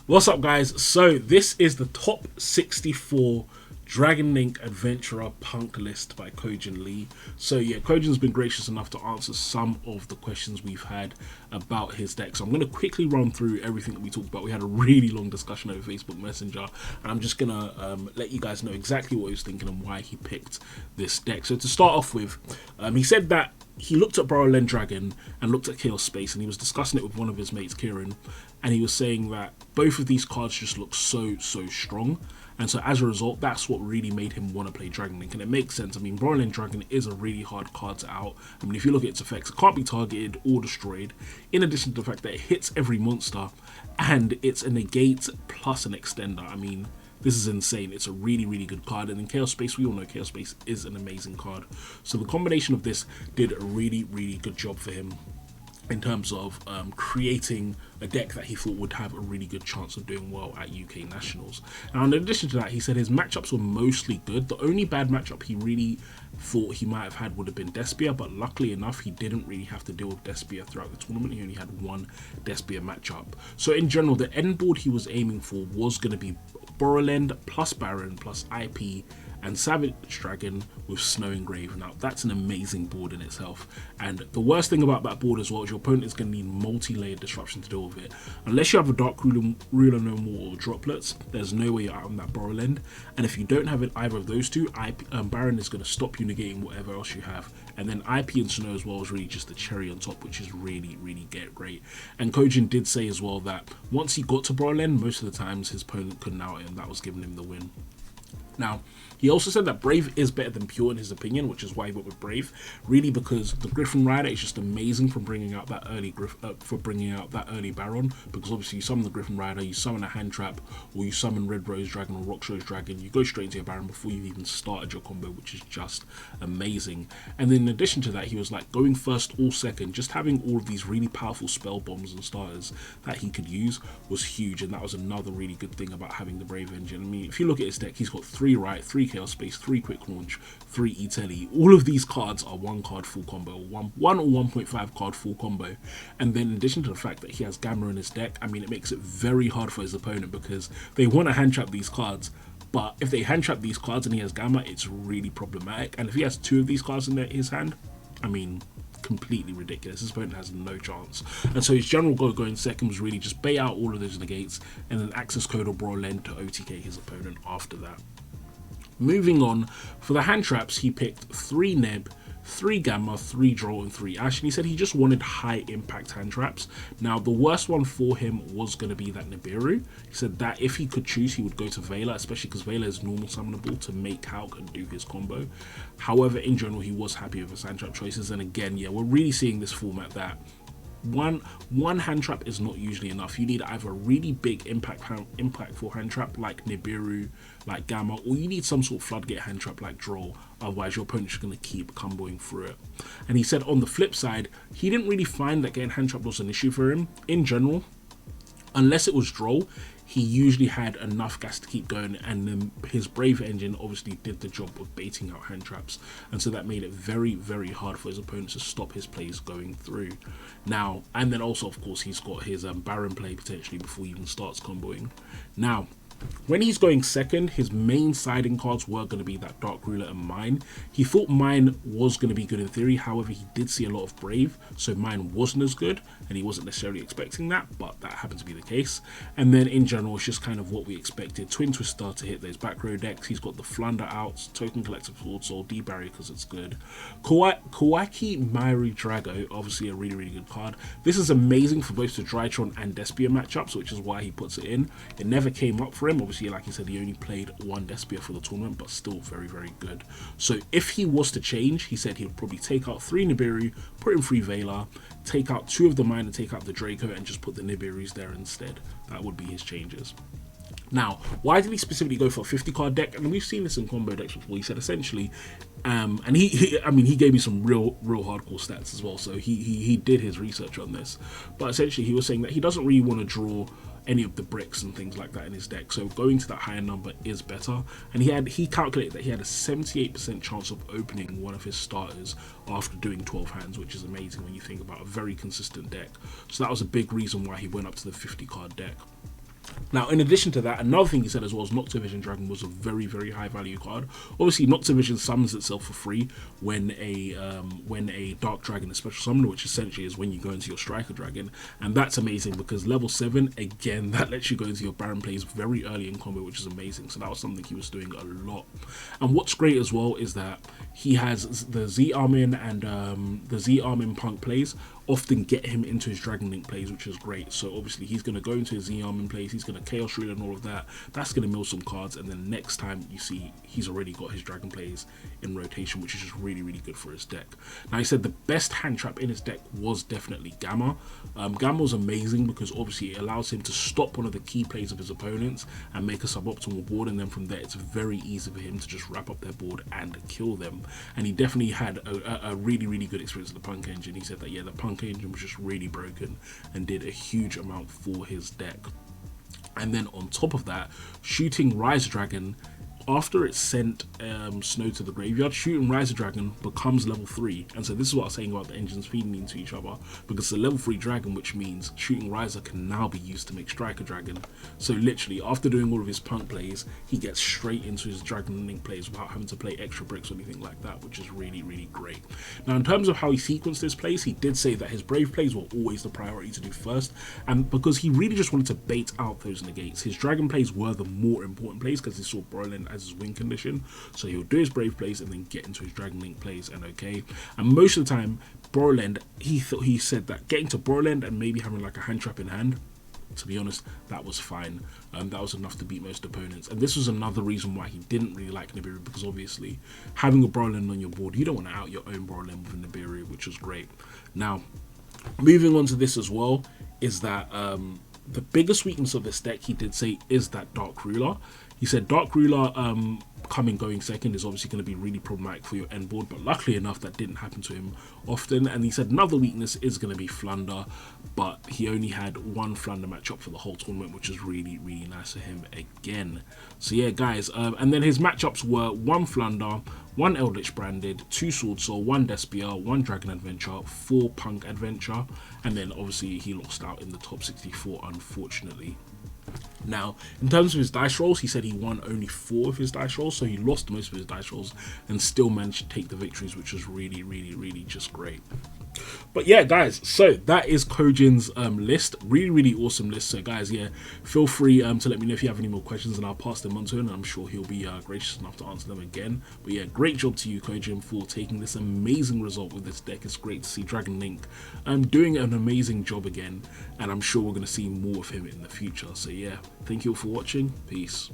What's up, guys? So this is the top 64 Dragon Link Adventurer Punk list by Kojin Lee. So yeah, Kojin's been gracious enough to answer some of the questions we've had about his deck. So I'm going to quickly run through everything that we talked about. We had a really long discussion over Facebook Messenger, and I'm just going to let you guys know exactly what he was thinking and why he picked this deck. So to start off with, he said that he looked at Borderland Dragon and looked at Chaos Space, and he was discussing it with one of his mates, Kieran, and he was saying that both of these cards just look so strong, and so as a result, that's what really made him want to play Dragon Link. And it makes sense. I mean, Borderland Dragon is a really hard card to out. I mean, if you look at its effects, it can't be targeted or destroyed, in addition to the fact that it hits every monster, and it's a negate plus an extender. I mean, this is insane. It's a really good card. And in Chaos Space, we all know Chaos Space is an amazing card. So the combination of this did a really good job for him in terms of creating a deck that he thought would have a really good chance of doing well at UK Nationals. Now, in addition to that, he said his matchups were mostly good. The only bad matchup he really thought he might have had would have been Despia, but luckily enough, he didn't really have to deal with Despia throughout the tournament. He only had one Despia matchup. So in general, the end board he was aiming for was going to be Borderland plus Baron plus IP and Savage Dragon with Snow Engrave. Now, that's an amazing board in itself. And the worst thing about that board as well is your opponent is going to need multi-layered disruption to deal with it. Unless you have a Dark Ruler No More or Droplets, there's no way you're out on that Borderland. And if you don't have either of those two, Baron is going to stop you negating whatever else you have. And then IP and Snow as well is really just the cherry on top, which is really great. And Kojin did say as well that once he got to Borderland, most of the times his opponent couldn't out it, and that was giving him the win. Now, he also said that Brave is better than Pure in his opinion, which is why he went with Brave. Really, because the Griffin Rider is just amazing for bringing out that early Baron. Because obviously, you summon the Griffin Rider, you summon a hand trap, or you summon Red Rose Dragon or Rock Rose Dragon. You go straight into your Baron before you've even started your combo, which is just amazing. And then in addition to that, he was like going first or second, just having all of these really powerful spell bombs and starters that he could use was huge. And that was another really good thing about having the Brave engine. I mean, if you look at his deck, he's got 3 Right, 3 Chaos Space, 3 Quick Launch, 3 E-Telly. All of these cards are 1 card full combo, 1 or 1.5 card full combo. And then in addition to the fact that he has Gamma in his deck, I mean, it makes it very hard for his opponent because they want to hand trap these cards. But if they hand trap these cards and he has Gamma, it's really problematic. And if he has 2 of these cards in his hand, I mean, completely ridiculous. His opponent has no chance. And so his general goal going second was really just bait out all of those negates and then access code or Borderland to OTK his opponent after that. Moving on, for the hand traps, he picked 3 Neb, 3 Gamma, 3 Droll, and 3 Ash, and he said he just wanted high impact hand traps. Now, the worst one for him was going to be that Nibiru. He said that if he could choose, he would go to Vela, especially because Vela is normal summonable to make Hulk and do his combo. However, in general, he was happy with his hand trap choices, and again, yeah, we're really seeing this format that one hand trap is not usually enough. You need either a really big impactful hand trap like Nibiru, like Gamma, or you need some sort of floodgate hand trap like Droll. Otherwise, your opponent's just going to keep comboing through it. And he said on the flip side, he didn't really find that getting hand trap was an issue for him in general. Unless it was Droll, he usually had enough gas to keep going, and then his Brave engine obviously did the job of baiting out hand traps, and so that made it very hard for his opponents to stop his plays going through. Now, and then also of course he's got his Baron play potentially before he even starts comboing. Now, when he's going second, his main siding cards were going to be that Dark Ruler and Mine. He thought Mine was going to be good in theory, however he did see a lot of Brave, so Mine wasn't as good, and he wasn't necessarily expecting that, but that happened to be the case. And then in general, it's just kind of what we expected. Twin Twister to hit those back row decks. He's got the Flounder out, Token Collector Sword Soul, D-Barrier because it's good. Kawaki Mairi Drago, obviously a really good card. This is amazing for both the Drytron and Despia matchups, which is why he puts it in. It never came up for him. Obviously, like he said, he only played 1 Despia for the tournament, but still very good. So if he was to change, he said he'd probably take out 3 Nibiru, put in 3 Vela, take out 2 of the Mine and take out the Draco, and just put the Nibirus there instead. That would be his changes. Now, why did he specifically go for a 50 card deck? And we've seen this in combo decks before. He said essentially, and I mean, he gave me some real hardcore stats as well. So he did his research on this. But essentially, he was saying that he doesn't really want to draw any of the bricks and things like that in his deck, so going to that higher number is better. And he calculated that he had a 78% chance of opening one of his starters after doing 12 hands, which is amazing when you think about a very consistent deck. So that was a big reason why he went up to the 50 card deck. Now, in addition to that, another thing he said as well is Noctovision Dragon was a very, very high value card. Obviously, Noctovision summons itself for free when a Dark Dragon is special summoned, which essentially is when you go into your Striker Dragon, and that's amazing because level 7, again, that lets you go into your Baron plays very early in combat, which is amazing. So that was something he was doing a lot. And what's great as well is that he has the Z Armin and the Z Armin Punk plays often get him into his Dragon Link plays, which is great. So obviously he's going to go into his Z Armin plays, he's going to Chaos Reel and all of that. That's going to mill some cards, and then next time you see he's already got his Dragon plays in rotation, which is just really, really good for his deck. Now, he said the best hand trap in his deck was definitely Gamma. Gamma was amazing because obviously it allows him to stop one of the key plays of his opponents and make a suboptimal board, and then from there it's very easy for him to just wrap up their board and kill them. And he definitely had a really, really good experience with the Punk Engine. He said that, yeah, the Punk Engine was just really broken and did a huge amount for his deck. And then on top of that, shooting Rise Dragon, after it sent Snow to the graveyard, shooting Rise Dragon becomes level 3. And so this is what I was saying about the engines feeding into each other, because it's a level 3 dragon, which means shooting Riser can now be used to make Striker Dragon. So literally, after doing all of his Punk plays, he gets straight into his Dragon Link plays without having to play extra bricks or anything like that, which is really, really great. Now, in terms of how he sequenced his plays, he did say that his Brave plays were always the priority to do first, and because he really just wanted to bait out those negates. His Dragon plays were the more important plays because he saw Broland as his win condition, so he'll do his Brave plays and then get into his Dragon Link plays, and okay. And most of the time, Broland, he said that getting to Broland and maybe having like a hand trap in hand, to be honest, that was fine. That was enough to beat most opponents. And this was another reason why he didn't really like Nibiru, because obviously having a Broland on your board, you don't want to out your own Broland with a Nibiru, which was great. Now, moving on to this as well, is that the biggest weakness of this deck, he did say, is that Dark Ruler. He said Dark Ruler going second is obviously going to be really problematic for your end board, but luckily enough that didn't happen to him often. And he said another weakness is going to be Flunder, but he only had one Flunder matchup for the whole tournament, which is really, really nice for him again. So yeah, guys, and then his matchups were 1 Flunder, 1 Eldritch Branded, 2 Sword Soul, 1 Despia, 1 Dragon Adventure, 4 Punk Adventure, and then obviously he lost out in the top 64, unfortunately. Now, in terms of his dice rolls, he said he won only 4 of his dice rolls, so he lost most of his dice rolls and still managed to take the victories, which was really, really, really just great. But yeah, guys, so that is Kojin's list. Really, really awesome list. So guys, yeah, feel free to let me know if you have any more questions, and I'll pass them on to him, and I'm sure he'll be gracious enough to answer them again. But yeah, great job to you, Kojin, for taking this amazing result with this deck. It's great to see Dragon Link doing an amazing job again, and I'm sure we're going to see more of him in the future. So yeah, thank you all for watching. Peace.